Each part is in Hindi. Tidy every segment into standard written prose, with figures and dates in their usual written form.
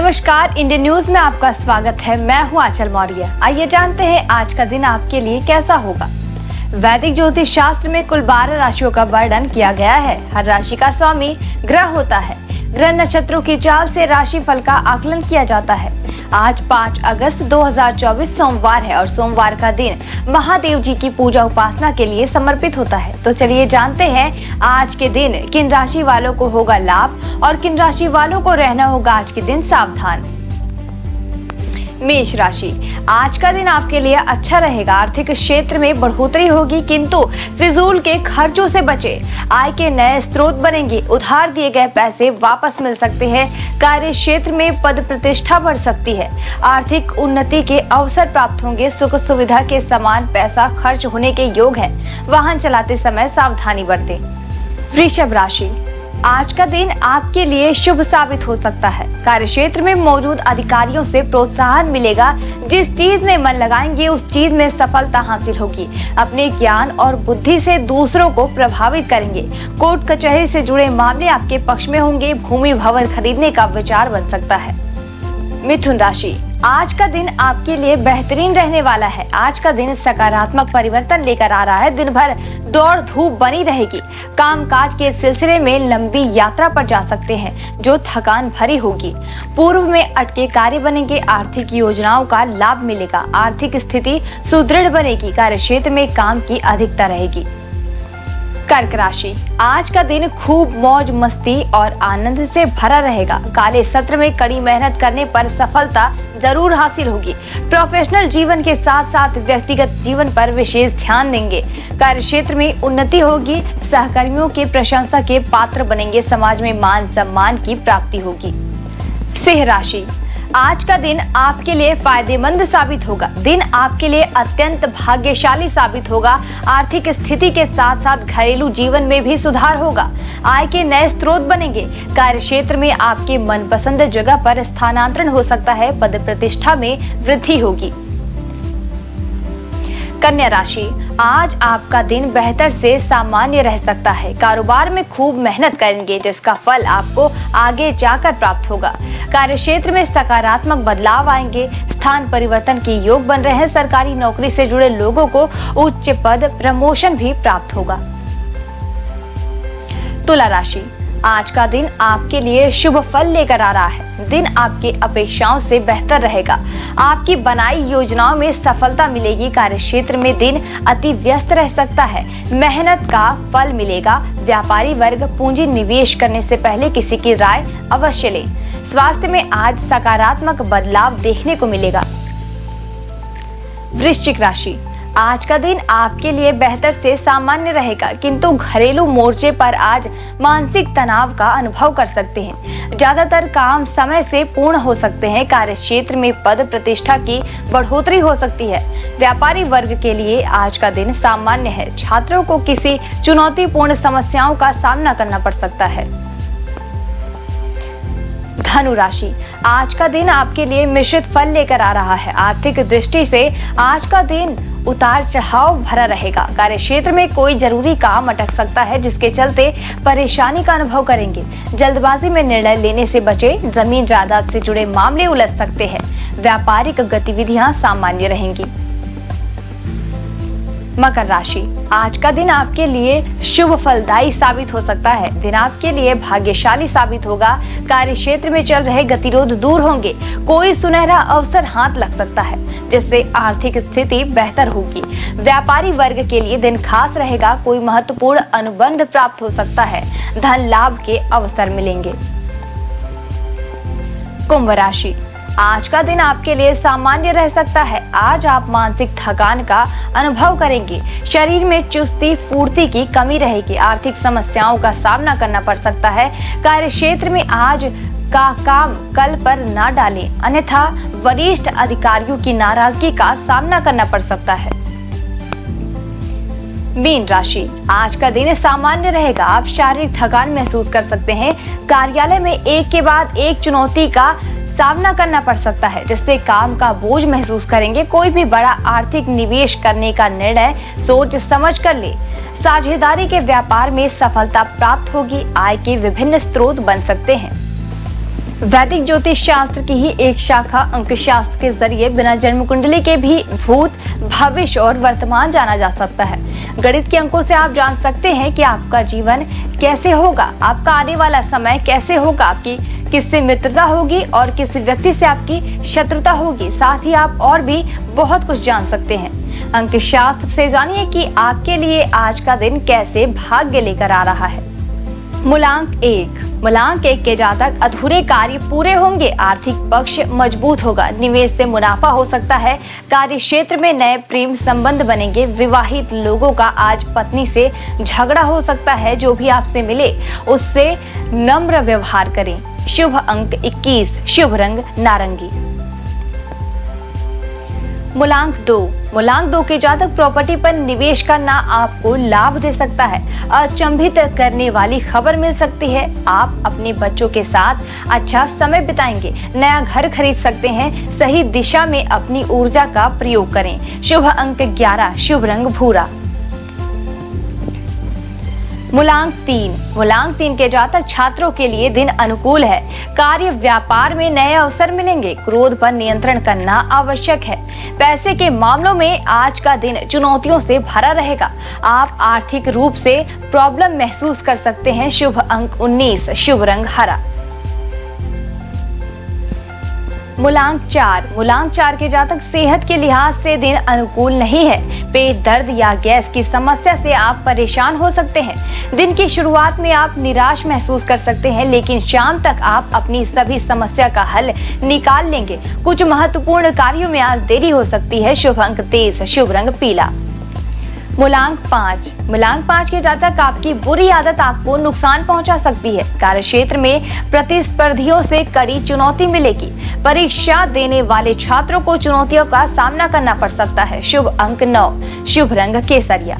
नमस्कार, इंडियन न्यूज में आपका स्वागत है। मैं हूं आंचल मौर्य। आइए जानते हैं आज का दिन आपके लिए कैसा होगा। वैदिक ज्योतिष शास्त्र में कुल 12 राशियों का वर्णन किया गया है। हर राशि का स्वामी ग्रह होता है। ग्रह नक्षत्रों की चाल से राशि फल का आकलन किया जाता है। आज 5 अगस्त 2024 सोमवार है और सोमवार का दिन महादेव जी की पूजा उपासना के लिए समर्पित होता है। तो चलिए जानते हैं आज के दिन किन राशि वालों को होगा लाभ और किन राशि वालों को रहना होगा आज के दिन सावधान। मेष राशि, आज का दिन आपके लिए अच्छा रहेगा। आर्थिक क्षेत्र में बढ़ोतरी होगी, किंतु फिजूल के खर्चों से बचें। आय के नए स्रोत बनेंगे। उधार दिए गए पैसे वापस मिल सकते हैं। कार्य क्षेत्र में पद प्रतिष्ठा बढ़ सकती है। आर्थिक उन्नति के अवसर प्राप्त होंगे। सुख सुविधा के समान पैसा खर्च होने के योग है। वाहन चलाते समय सावधानी बरतें। वृषभ राशि, आज का दिन आपके लिए शुभ साबित हो सकता है। कार्यक्षेत्र में मौजूद अधिकारियों से प्रोत्साहन मिलेगा। जिस चीज में मन लगाएंगे उस चीज में सफलता हासिल होगी। अपने ज्ञान और बुद्धि से दूसरों को प्रभावित करेंगे। कोर्ट कचहरी से जुड़े मामले आपके पक्ष में होंगे। भूमि भवन खरीदने का विचार बन सकता है। मिथुन राशि, आज का दिन आपके लिए बेहतरीन रहने वाला है। आज का दिन सकारात्मक परिवर्तन लेकर आ रहा है। दिन भर दौड़ धूप बनी रहेगी। कामकाज के सिलसिले में लंबी यात्रा पर जा सकते हैं जो थकान भरी होगी। पूर्व में अटके कार्य बनेंगे। आर्थिक योजनाओं का लाभ मिलेगा। आर्थिक स्थिति सुदृढ़ बनेगी। कार्यक्षेत्र में काम की अधिकता रहेगी। कर्क राशि, आज का दिन खूब मौज मस्ती और आनंद से भरा रहेगा। काले सत्र में कड़ी मेहनत करने पर सफलता जरूर हासिल होगी। प्रोफेशनल जीवन के साथ साथ व्यक्तिगत जीवन पर विशेष ध्यान देंगे। कार्यक्षेत्र में उन्नति होगी। सहकर्मियों के प्रशंसा के पात्र बनेंगे। समाज में मान सम्मान की प्राप्ति होगी। सिंह राशि, आज का दिन आपके लिए फायदेमंद साबित होगा। दिन आपके लिए अत्यंत भाग्यशाली साबित होगा। आर्थिक स्थिति के साथ साथ घरेलू जीवन में भी सुधार होगा। आय के नए स्रोत बनेंगे। कार्यक्षेत्र में आपके मनपसंद जगह पर स्थानांतरण हो सकता है। पद प्रतिष्ठा में वृद्धि होगी। कन्या राशि, आज आपका दिन बेहतर से सामान्य रह सकता है। कारोबार में खूब मेहनत करेंगे जिसका फल आपको आगे जाकर प्राप्त होगा। कार्यक्षेत्र में सकारात्मक बदलाव आएंगे। स्थान परिवर्तन के योग बन रहे हैं। सरकारी नौकरी से जुड़े लोगों को उच्च पद प्रमोशन भी प्राप्त होगा। तुला राशि, आज का दिन आपके लिए शुभ फल लेकर आ रहा है। दिन आपके अपेक्षाओं से बेहतर रहेगा। आपकी बनाई योजनाओं में सफलता मिलेगी। कार्यक्षेत्र में दिन अति व्यस्त रह सकता है। मेहनत का फल मिलेगा। व्यापारी वर्ग पूंजी निवेश करने से पहले किसी की राय अवश्य लें। स्वास्थ्य में आज सकारात्मक बदलाव देखने को मिलेगा। वृश्चिक राशि, आज का दिन आपके लिए बेहतर से सामान्य रहेगा, किंतु घरेलू मोर्चे पर आज मानसिक तनाव का अनुभव कर सकते हैं। ज्यादातर काम समय से पूर्ण हो सकते हैं। कार्यक्षेत्र में पद प्रतिष्ठा की बढ़ोतरी हो सकती है। व्यापारी वर्ग के लिए आज का दिन सामान्य है। छात्रों को किसी चुनौतीपूर्ण समस्याओं का सामना करना पड़ सकता है। धनु राशि, आज का दिन आपके लिए मिश्रित फल लेकर आ रहा है। आर्थिक दृष्टि से आज का दिन उतार चढ़ाव भरा रहेगा। कार्यक्षेत्र में कोई जरूरी काम अटक सकता है जिसके चलते परेशानी का अनुभव करेंगे। जल्दबाजी में निर्णय लेने से बचें। जमीन जायदाद से जुड़े मामले उलझ सकते हैं। व्यापारिक गतिविधियां सामान्य रहेंगी। मकर राशि, आज का दिन आपके लिए शुभ फलदायी साबित हो सकता है। दिन आपके लिए भाग्यशाली साबित होगा। कार्यक्षेत्र में चल रहे गतिरोध दूर होंगे। कोई सुनहरा अवसर हाथ लग सकता है जिससे आर्थिक स्थिति बेहतर होगी। व्यापारी वर्ग के लिए दिन खास रहेगा। कोई महत्वपूर्ण अनुबंध प्राप्त हो सकता है। धन लाभ के अवसर मिलेंगे। कुंभ राशि, आज का दिन आपके लिए सामान्य रह सकता है। आज आप मानसिक थकान का अनुभव करेंगे। शरीर में चुस्ती फुर्ती की कमी रहेगी। आर्थिक समस्याओं का सामना करना पड़ सकता है। कार्यक्षेत्र में आज का काम कल पर ना डालें, अन्यथा वरिष्ठ अधिकारियों की नाराजगी का सामना करना पड़ सकता है। मीन राशि, आज का दिन सामान्य रहेगा। आप शारीरिक थकान महसूस कर सकते हैं। कार्यालय में एक के बाद एक चुनौती का सामना करना पड़ सकता है जिससे काम का बोझ महसूस करेंगे। कोई भी बड़ा आर्थिक निवेश करने का निर्णय सोच समझ कर ले। साझेदारी के व्यापार में सफलता प्राप्त होगी। आय के विभिन्न स्रोत बन सकते हैं। वैदिक ज्योतिष शास्त्र की ही एक शाखा अंक शास्त्र के जरिए बिना जन्म कुंडली के भी भूत, भविष्य और वर्तमान जाना जा सकता है। गणित के अंकों से आप जान सकते हैं कि आपका जीवन कैसे होगा, आपका आने वाला समय कैसे होगा, आपकी किससे मित्रता होगी और किस व्यक्ति से आपकी शत्रुता होगी। साथ ही आप और भी बहुत कुछ जान सकते हैं। अंक शास्त्र से जानिए कि आपके लिए आज का दिन कैसे भाग्य लेकर आ रहा है। मूलांक 1। मूलांक 1 के जातक अधूरे कार्य पूरे होंगे, आर्थिक पक्ष मजबूत होगा, निवेश से मुनाफा हो सकता है, कार्य क्षेत्र में नए प्रेम संबंध बनेंगे, विवाहित लोगों का आज पत्नी से झगड़ा हो सकता है, जो भी आपसे मिले उससे नम्र व्यवहार करें। शुभ अंक 21, शुभ रंग नारंगी। मूलांक 2। मूलांक 2 के जातक प्रॉपर्टी पर निवेश करना आपको लाभ दे सकता है, अचंभित करने वाली खबर मिल सकती है, आप अपने बच्चों के साथ अच्छा समय बिताएंगे, नया घर खरीद सकते हैं, सही दिशा में अपनी ऊर्जा का प्रयोग करें। शुभ अंक 11, शुभ रंग भूरा। मूलांक 3। मूलांक 3 के जातक छात्रों के लिए दिन अनुकूल है, कार्य व्यापार में नए अवसर मिलेंगे, क्रोध पर नियंत्रण करना आवश्यक है। पैसे के मामलों में आज का दिन चुनौतियों से भरा रहेगा, आप आर्थिक रूप से प्रॉब्लम महसूस कर सकते हैं। शुभ अंक 19, शुभ रंग हरा। मूलांक 4। मूलांक 4 के जातक सेहत के लिहाज से दिन अनुकूल नहीं है, पेट दर्द या गैस की समस्या से आप परेशान हो सकते हैं। दिन की शुरुआत में आप निराश महसूस कर सकते हैं, लेकिन शाम तक आप अपनी सभी समस्या का हल निकाल लेंगे। कुछ महत्वपूर्ण कार्यों में आज देरी हो सकती है। शुभ अंक 23, शुभ रंग पीला। मूलांक 5। मूलांक 5 के जातक आपकी बुरी आदत आपको नुकसान पहुंचा सकती है, कार्य क्षेत्र में प्रतिस्पर्धियों से कड़ी चुनौती मिलेगी, परीक्षा देने वाले छात्रों को चुनौतियों का सामना करना पड़ सकता है। शुभ अंक 9, शुभ रंग केसरिया।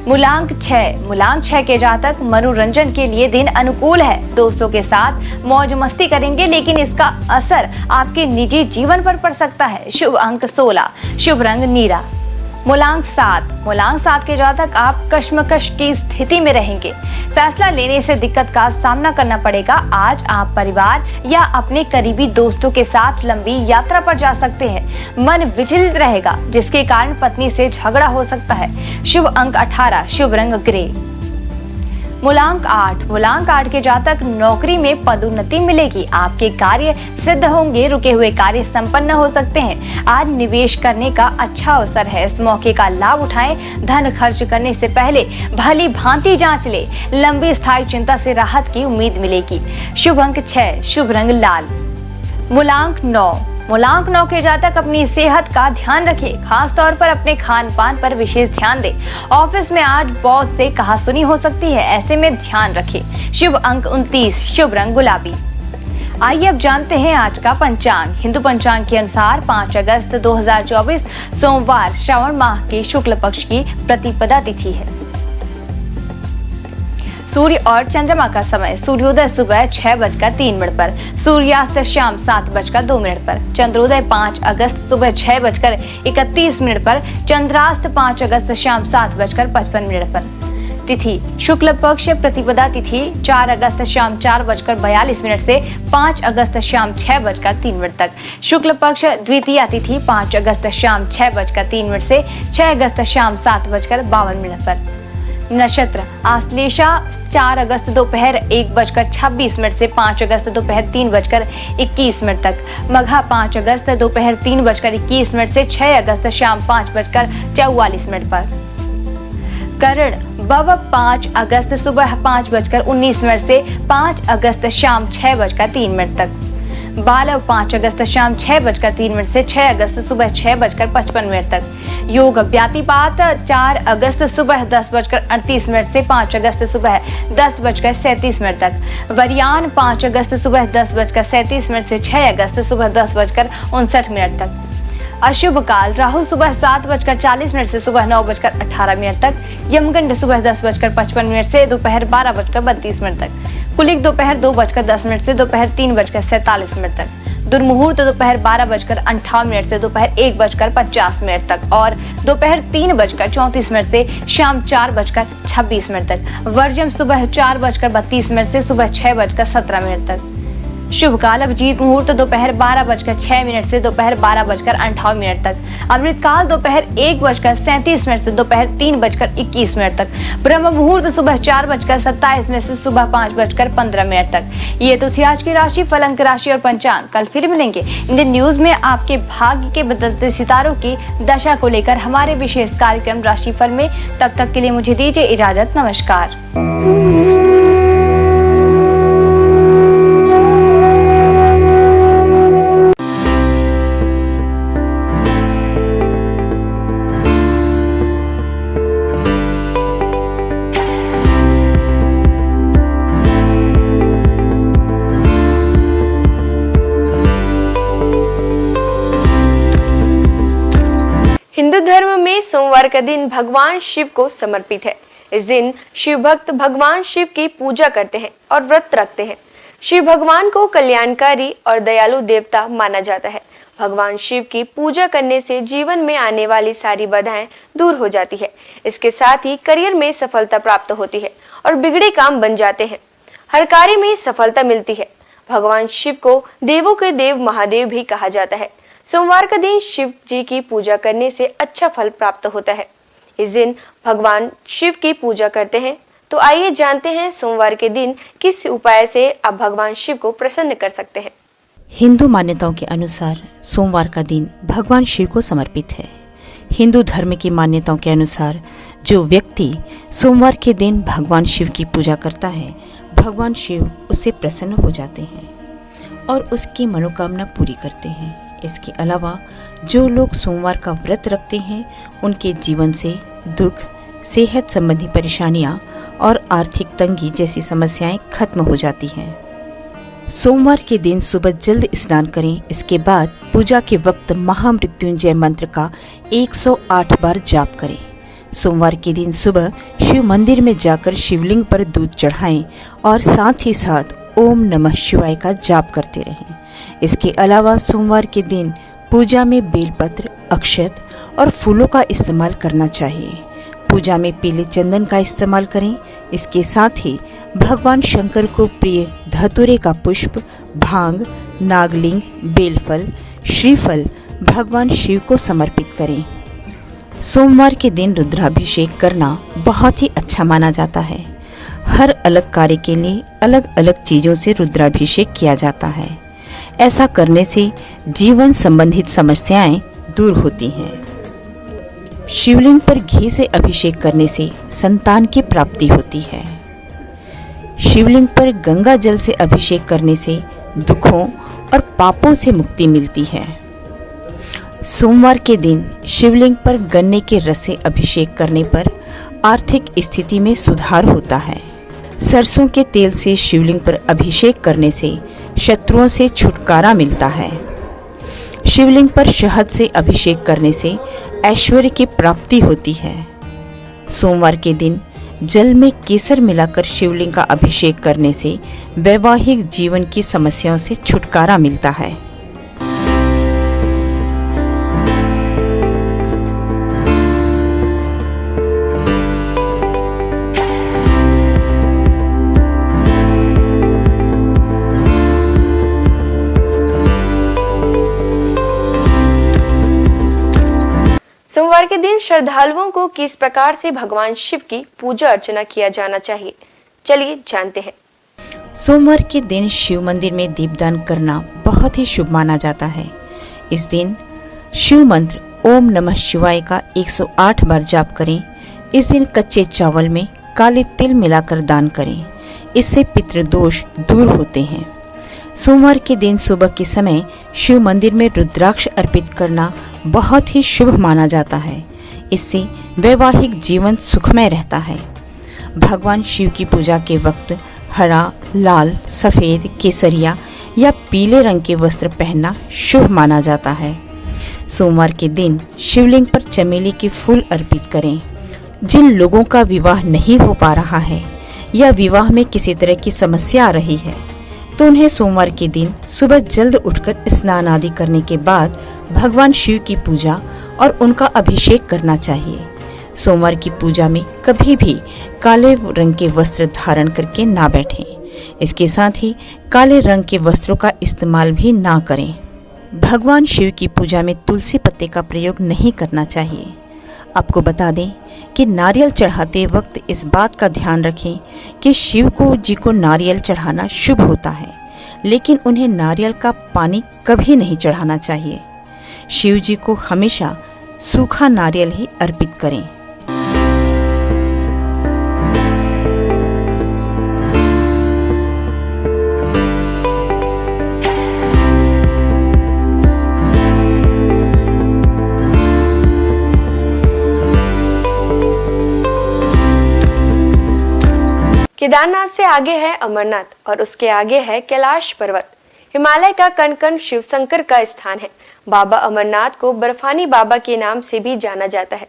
मूलांक 6। मूलांक 6 के जातक मनोरंजन के लिए दिन अनुकूल है, दोस्तों के साथ मौज मस्ती करेंगे, लेकिन इसका असर आपके निजी जीवन पर पड़ सकता है। शुभ अंक 16, शुभ रंग नीला। मूलांक 7। मूलांक 7 के जातक आप कश्मकश की स्थिति में रहेंगे, फैसला लेने से दिक्कत का सामना करना पड़ेगा। आज आप परिवार या अपने करीबी दोस्तों के साथ लंबी यात्रा पर जा सकते हैं, मन विचलित रहेगा, जिसके कारण पत्नी से झगड़ा हो सकता है। शुभ अंक 18, शुभ रंग ग्रे। मूलांक 8। मूलांक 8 के जातक नौकरी में पदोन्नति मिलेगी, आपके कार्य सिद्ध होंगे, रुके हुए कार्य संपन्न हो सकते हैं। आज निवेश करने का अच्छा अवसर है, इस मौके का लाभ उठाएं। धन खर्च करने से पहले भली भांति जांच ले, लंबी स्थायी चिंता से राहत की उम्मीद मिलेगी। शुभ अंक 6, शुभ रंग लाल। मूलांक 9। मूलांक 9 के जातक अपनी सेहत का ध्यान रखें, खास तौर पर अपने खान पान पर विशेष ध्यान दें। ऑफिस में आज बॉस से कहासुनी हो सकती है, ऐसे में ध्यान रखें। शुभ अंक 29, शुभ रंग गुलाबी। आइए अब जानते हैं आज का पंचांग। हिंदू पंचांग के अनुसार 5 अगस्त 2024 सोमवार श्रावण माह के शुक्ल पक्ष की प्रतिपदा तिथि है। सूर्य और चंद्रमा का समय सूर्योदय सुबह 6:03 पर, सूर्यास्त शाम 7:02 पर, चंद्रोदय 5 अगस्त सुबह 6:31 पर, चंद्रास्त 5 अगस्त शाम 7:55 पर। तिथि शुक्ल पक्ष प्रतिपदा तिथि 4 अगस्त शाम 4:42 से 5 अगस्त शाम 6:03 तक। शुक्ल पक्ष द्वितीया तिथि 5 अगस्त शाम 6:03 से 6 अगस्त शाम 7:52 पर। नक्षत्र आश्लेषा 4 अगस्त दोपहर 1:26 से 5 अगस्त दोपहर 3:21 तक। मघा 5 अगस्त दोपहर 3:21 से 6 अगस्त शाम 5:44 पर। करण बव 5 अगस्त सुबह 5:19 से 5 अगस्त शाम 6:03 तक। बालव 5 अगस्त शाम 6:03 से 6 अगस्त सुबह 6:55 तक। योग व्यातिपात 4 अगस्त सुबह 10:38 से 5 अगस्त सुबह 10:37 तक। वरियान 5 अगस्त सुबह 10:37 से 6 अगस्त सुबह 10:59 तक। अशुभ काल राहु सुबह 7:40 से सुबह 9:18 तक। यमगंड सुबह 10:55 से दोपहर 12:32 तक। कुलिक दोपहर 2:10 से दोपहर 3:47 तक। दुर्मुहूर्त दोपहर 12:58 से दोपहर 1:50 तक और दोपहर 3:34 से शाम 4:26 तक। वर्जम सुबह 4:32 से सुबह 6:17 तक। शुभ काल अभिजीत मुहूर्त दोपहर 12:06 से दोपहर 12:58 तक, अमृत काल दोपहर 1:37 से दोपहर 3:21 तक, ब्रह्म मुहूर्त सुबह 4:27 से सुबह 5:15 तक। ये तो थी आज की राशि फल, अंक राशि और पंचांग। कल फिर मिलेंगे इंडियन न्यूज में आपके भाग्य के बदलते सितारों की दशा को लेकर हमारे विशेष कार्यक्रम राशिफल में। तब तक के लिए मुझे दीजिए इजाजत। नमस्कार। हिंदू धर्म में सोमवार का दिन भगवान शिव को समर्पित है। इस दिन शिव भक्त भगवान शिव की पूजा करते हैं और व्रत रखते हैं। शिव भगवान को कल्याणकारी और दयालु देवता माना जाता है। भगवान शिव की पूजा करने से जीवन में आने वाली सारी बाधाएं दूर हो जाती है। इसके साथ ही करियर में सफलता प्राप्त होती है और बिगड़े काम बन जाते हैं। हर कार्य में सफलता मिलती है। भगवान शिव को देवों के देव महादेव भी कहा जाता है। सोमवार का दिन शिव जी की पूजा करने से अच्छा फल प्राप्त होता है। इस दिन भगवान शिव की पूजा करते हैं। तो आइए जानते हैं सोमवार के दिन किस उपाय से आप भगवान शिव को प्रसन्न कर सकते हैं। हिंदू मान्यताओं के अनुसार सोमवार का दिन भगवान शिव को समर्पित है। हिंदू धर्म की मान्यताओं के अनुसार जो व्यक्ति सोमवार के दिन भगवान शिव की पूजा करता है, भगवान शिव उससे प्रसन्न हो जाते हैं और उसकी मनोकामना पूरी करते हैं। इसके अलावा जो लोग सोमवार का व्रत रखते हैं, उनके जीवन से दुख, सेहत संबंधी परेशानियां और आर्थिक तंगी जैसी समस्याएं खत्म हो जाती हैं। सोमवार के दिन सुबह जल्द स्नान करें। इसके बाद पूजा के वक्त महामृत्युंजय मंत्र का 108 बार जाप करें। सोमवार के दिन सुबह शिव मंदिर में जाकर शिवलिंग पर दूध चढ़ाएं और साथ ही साथ ओम नमः शिवाय का जाप करते रहें। इसके अलावा सोमवार के दिन पूजा में बेलपत्र, अक्षत और फूलों का इस्तेमाल करना चाहिए। पूजा में पीले चंदन का इस्तेमाल करें। इसके साथ ही भगवान शंकर को प्रिय धतूरे का पुष्प, भांग, नागलिंग, बेलफल, श्रीफल भगवान शिव को समर्पित करें। सोमवार के दिन रुद्राभिषेक करना बहुत ही अच्छा माना जाता है। हर अलग कार्य के लिए अलग अलग चीजों से रुद्राभिषेक किया जाता है। ऐसा करने से जीवन संबंधित समस्याएं दूर होती हैं। शिवलिंग पर घी से अभिषेक करने से संतान की प्राप्ति होती है। शिवलिंग पर गंगा जल से अभिषेक करने से दुखों और पापों से मुक्ति मिलती है। सोमवार के दिन शिवलिंग पर गन्ने के रस से अभिषेक करने पर आर्थिक स्थिति में सुधार होता है। सरसों के तेल से शिवलिंग पर अभिषेक करने से शत्रुओं से छुटकारा मिलता है। शिवलिंग पर शहद से अभिषेक करने से ऐश्वर्य की प्राप्ति होती है। सोमवार के दिन जल में केसर मिलाकर शिवलिंग का अभिषेक करने से वैवाहिक जीवन की समस्याओं से छुटकारा मिलता है। सोमवार के दिन श्रद्धालुओं को किस प्रकार से भगवान शिव की पूजा अर्चना किया जाना चाहिए, चलिए जानते हैं। सोमवार के दिन शिव मंदिर में दीपदान करना बहुत ही शुभ माना जाता है। इस दिन शिव मंत्र ओम नमः शिवाय का 108 बार जाप करें। इस दिन कच्चे चावल में काले तिल मिलाकर दान करें। इससे पितृदोष दूर होते हैं। सोमवार के दिन सुबह के समय शिव मंदिर में रुद्राक्ष अर्पित करना बहुत ही शुभ माना जाता है। इससे वैवाहिक जीवन सुखमय रहता है। भगवान शिव की पूजा के वक्त हरा, लाल, सफ़ेद, केसरिया या पीले रंग के वस्त्र पहनना शुभ माना जाता है। सोमवार के दिन शिवलिंग पर चमेली के फूल अर्पित करें। जिन लोगों का विवाह नहीं हो पा रहा है या विवाह में किसी तरह की समस्या आ रही है, तो उन्हें सोमवार के दिन सुबह जल्द उठकर स्नान आदि करने के बाद भगवान शिव की पूजा और उनका अभिषेक करना चाहिए। सोमवार की पूजा में कभी भी काले रंग के वस्त्र धारण करके ना बैठें। इसके साथ ही काले रंग के वस्त्रों का इस्तेमाल भी ना करें। भगवान शिव की पूजा में तुलसी पत्ते का प्रयोग नहीं करना चाहिए। आपको बता दें कि नारियल चढ़ाते वक्त इस बात का ध्यान रखें कि शिव जी को नारियल चढ़ाना शुभ होता है, लेकिन उन्हें नारियल का पानी कभी नहीं चढ़ाना चाहिए। शिव जी को हमेशा सूखा नारियल ही अर्पित करें। केदारनाथ से आगे है अमरनाथ और उसके आगे है कैलाश पर्वत। हिमालय का कण कण शिव शंकर का स्थान है। बाबा अमरनाथ को बर्फानी बाबा के नाम से भी जाना जाता है।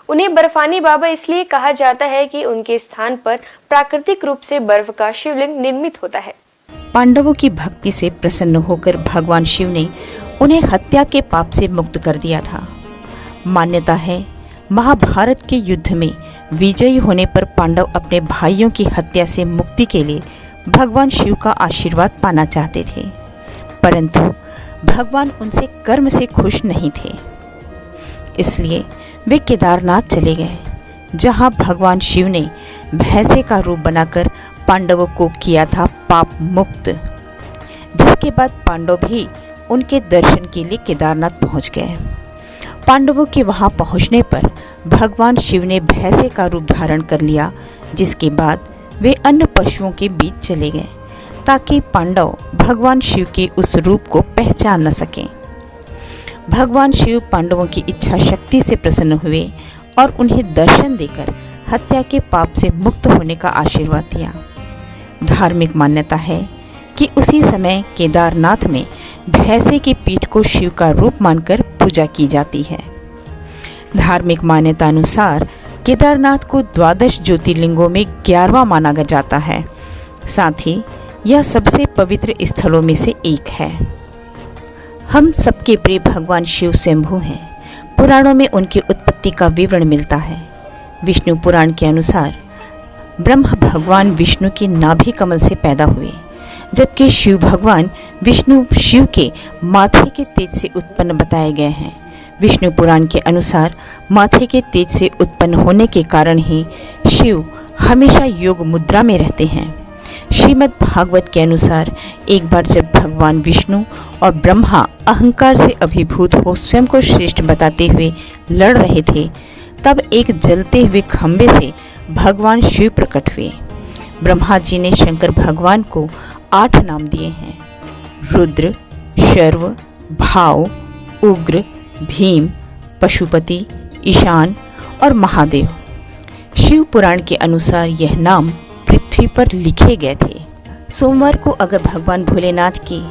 उन्हें बर्फानी बाबा इसलिए कहा जाता है कि उनके स्थान पर प्राकृतिक रूप से बर्फ का शिवलिंग निर्मित होता है। पांडवों की भक्ति से प्रसन्न होकर भगवान शिव ने उन्हें हत्या के पाप से मुक्त कर दिया था। मान्यता है महाभारत के युद्ध में विजयी होने पर पांडव अपने भाइयों की हत्या से मुक्ति के लिए भगवान शिव का आशीर्वाद पाना चाहते थे, परंतु भगवान उनसे कर्म से खुश नहीं थे। इसलिए वे केदारनाथ चले गए, जहां भगवान शिव ने भैंसे का रूप बनाकर पांडवों को किया था पाप मुक्त। जिसके बाद पांडव भी उनके दर्शन के लिए केदारनाथ पहुंच गए। पांडवों के वहां पहुंचने पर भगवान शिव ने भैंसे का रूप धारण कर लिया, जिसके बाद वे अन्य पशुओं के बीच चले गए ताकि पांडव भगवान शिव के उस रूप को पहचान न सकें। भगवान शिव पांडवों की इच्छा शक्ति से प्रसन्न हुए और उन्हें दर्शन देकर हत्या के पाप से मुक्त होने का आशीर्वाद दिया। धार्मिक मान्यता है कि उसी समय केदारनाथ में भैंसे की पीठ को शिव का रूप मानकर पूजा की जाती है। धार्मिक मान्यता अनुसार केदारनाथ को 12 ज्योतिर्लिंगों में 11वां माना जाता है। साथ ही यह सबसे पवित्र स्थलों में से एक है। हम सबके प्रिय भगवान शिव स्वयंभू हैं। पुराणों में उनकी उत्पत्ति का विवरण मिलता है। विष्णु पुराण के अनुसार ब्रह्मा भगवान विष्णु की नाभि कमल से पैदा हुए, जबकि शिव भगवान विष्णु शिव के माथे के तेज से उत्पन्न बताए गए हैं। विष्णु पुराण के अनुसार माथे के तेज से उत्पन्न होने के कारण ही शिव हमेशा योग मुद्रा में रहते हैं। श्रीमद् भागवत के अनुसार एक बार जब भगवान विष्णु और ब्रह्मा अहंकार से अभिभूत हो स्वयं को श्रेष्ठ बताते हुए लड़ रहे थे, तब एक जलते हुए खंबे से भगवान शिव प्रकट हुए। ब्रह्मा जी ने शंकर भगवान को 8 नाम दिए हैं: रुद्र, शर्व, भाव, उग्र, भीम, पशुपति, ईशान और महादेव। शिव पुराण के अनुसार यह नाम पृथ्वी पर लिखे गए थे। सोमवार को अगर भगवान भोलेनाथ की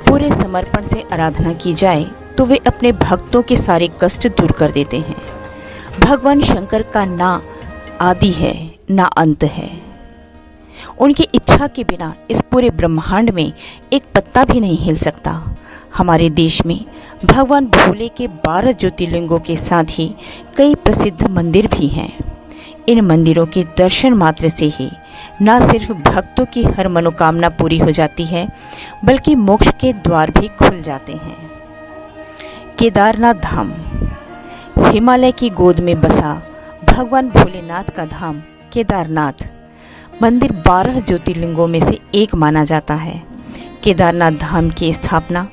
पूरे समर्पण से आराधना की जाए तो वे अपने भक्तों के सारे कष्ट दूर कर देते हैं। भगवान शंकर का ना आदि है ना अंत है। उनकी इच्छा के बिना इस पूरे ब्रह्मांड में एक पत्ता भी नहीं हिल सकता। हमारे देश में भगवान भोले के 12 ज्योतिर्लिंगों के साथ ही कई प्रसिद्ध मंदिर भी हैं। इन मंदिरों के दर्शन मात्र से ही न सिर्फ भक्तों की हर मनोकामना पूरी हो जाती है, बल्कि मोक्ष के द्वार भी खुल जाते हैं। केदारनाथ धाम हिमालय की गोद में बसा भगवान भोलेनाथ का धाम केदारनाथ मंदिर 12 ज्योतिर्लिंगों में से एक माना जाता है। केदारनाथ धाम की स्थापना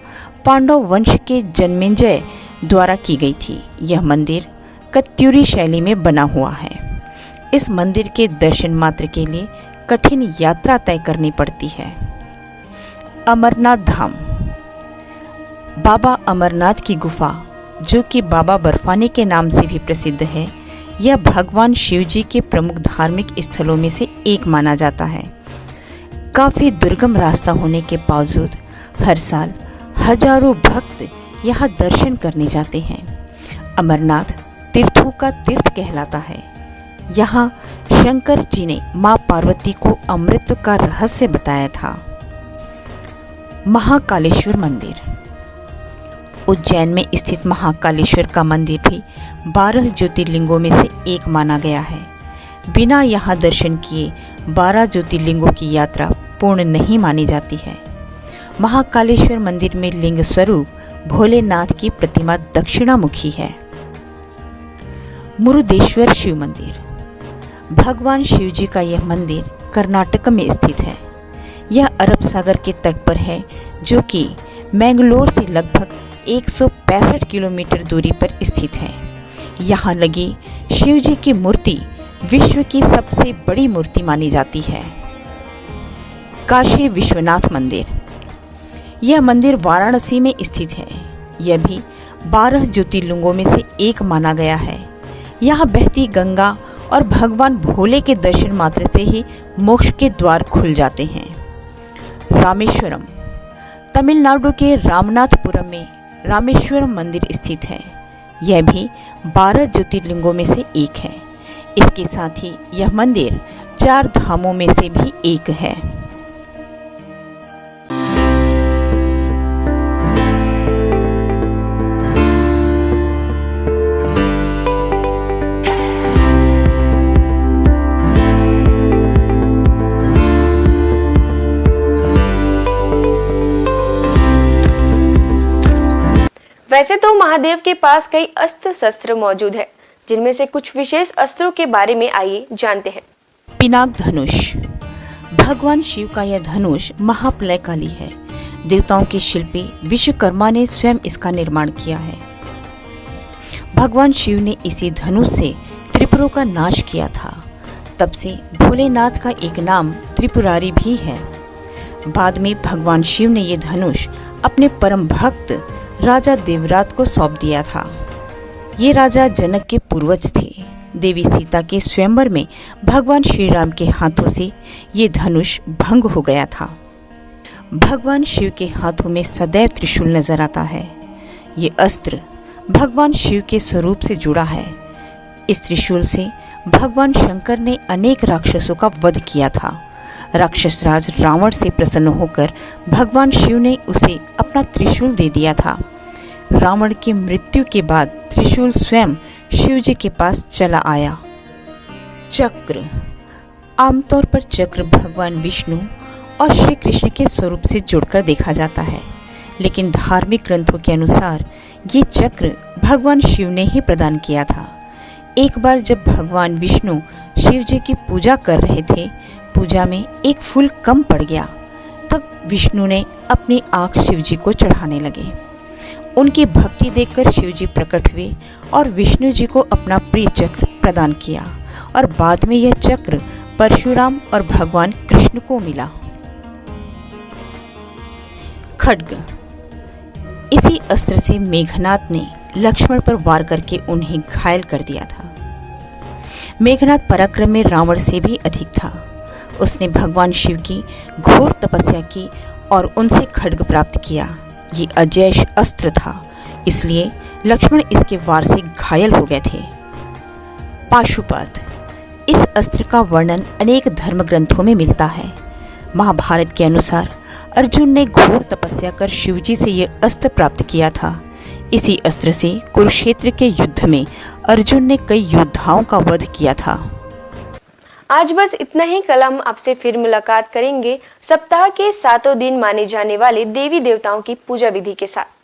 पांडव वंश के जन्मेजय द्वारा की गई थी। यह मंदिर कत्यूरी शैली में बना हुआ है। इस मंदिर के दर्शन मात्र के लिए कठिन यात्रा तय करनी पड़ती है। अमरनाथ धाम बाबा अमरनाथ की गुफा, जो कि बाबा बर्फानी के नाम से भी प्रसिद्ध है, यह भगवान शिव जी के प्रमुख धार्मिक स्थलों में से एक माना जाता है। काफ़ी दुर्गम रास्ता होने के बावजूद हर साल हजारों भक्त यहाँ दर्शन करने जाते हैं। अमरनाथ तीर्थों का तीर्थ कहलाता है। यहाँ शंकर जी ने माँ पार्वती को अमृत का रहस्य बताया था। महाकालेश्वर मंदिर उज्जैन में स्थित महाकालेश्वर का मंदिर भी 12 ज्योतिर्लिंगों में से एक माना गया है। बिना यहाँ दर्शन किए 12 ज्योतिर्लिंगों की यात्रा पूर्ण नहीं मानी जाती है। महाकालेश्वर मंदिर में लिंग स्वरूप भोलेनाथ की प्रतिमा दक्षिणामुखी है। मुरुदेश्वर शिव मंदिर। भगवान शिव जी का यह मंदिर कर्नाटक में स्थित है। यह अरब सागर के तट पर है, जो कि मैंगलोर से लगभग 165 किलोमीटर दूरी पर स्थित है। यहाँ लगी शिव जी की मूर्ति विश्व की सबसे बड़ी मूर्ति मानी जाती है। काशी विश्वनाथ मंदिर। यह मंदिर वाराणसी में स्थित है। यह भी 12 ज्योतिर्लिंगों में से एक माना गया है। यहाँ बहती गंगा और भगवान भोले के दर्शन मात्र से ही मोक्ष के द्वार खुल जाते हैं। रामेश्वरम। तमिलनाडु के रामनाथपुरम में रामेश्वरम मंदिर स्थित है। यह भी 12 ज्योतिर्लिंगों में से एक है। इसके साथ ही यह मंदिर 4 धामों में से भी एक है। वैसे तो महादेव के पास कई अस्त्र शस्त्र मौजूद है, जिनमें से कुछ विशेष अस्त्रों के बारे में आइए जानते हैं। पिनाक धनुष। भगवान शिव का यह धनुष महाप्रलयकाली है। देवताओं के शिल्पी विश्वकर्मा ने स्वयं इसका निर्माण किया है। भगवान शिव ने इसी धनुष से त्रिपुरों का नाश किया था। तब से भोलेनाथ का एक नाम त्रिपुरारी भी है। बाद में भगवान शिव ने यह धनुष अपने परम भक्त राजा देवरात को सौंप दिया था। ये राजा जनक के पूर्वज थे। देवी सीता के स्वयंवर में भगवान श्री राम के हाथों से ये धनुष भंग हो गया था। भगवान शिव के हाथों में सदैव त्रिशूल नजर आता है। ये अस्त्र भगवान शिव के स्वरूप से जुड़ा है। इस त्रिशूल से भगवान शंकर ने अनेक राक्षसों का वध किया था। राक्षस राज रावण से प्रसन्न होकर भगवान शिव ने उसे अपना त्रिशूल दे दिया था। रावण की मृत्यु के बाद त्रिशूल स्वयं शिव जी के पास चला आया। चक्र। आमतौर पर चक्र भगवान विष्णु और श्री कृष्ण के स्वरूप से जुड़कर देखा जाता है, लेकिन धार्मिक ग्रंथों के अनुसार ये चक्र भगवान शिव ने ही प्रदान किया था। एक बार जब भगवान विष्णु शिव जी की पूजा कर रहे थे, पूजा में एक फूल कम पड़ गया। तब विष्णु ने अपनी आंख शिव जी को चढ़ाने लगे। उनकी भक्ति देखकर शिव जी प्रकट हुए और विष्णु जी को अपना प्रिय चक्र प्रदान किया और बाद में यह चक्र परशुराम और भगवान कृष्ण को मिला। खड्ग। इसी अस्त्र से मेघनाद ने लक्ष्मण पर वार करके उन्हें घायल कर दिया था। मेघनाद पराक्रम में रावण से भी अधिक था। उसने भगवान शिव की घोर तपस्या की और उनसे खड्ग प्राप्त किया। ये अजैश अस्त्र था, इसलिए लक्ष्मण इसके वार से घायल हो गए थे। पाशुपत। इस अस्त्र का वर्णन अनेक धर्म ग्रंथों में मिलता है। महाभारत के अनुसार अर्जुन ने घोर तपस्या कर शिवजी से यह अस्त्र प्राप्त किया था। इसी अस्त्र से कुरुक्षेत्र के युद्ध में अर्जुन ने कई योद्धाओं का वध किया था। आज बस इतना ही। कल हम आपसे फिर मुलाकात करेंगे सप्ताह के 7 दिन माने जाने वाले देवी देवताओं की पूजा विधि के साथ।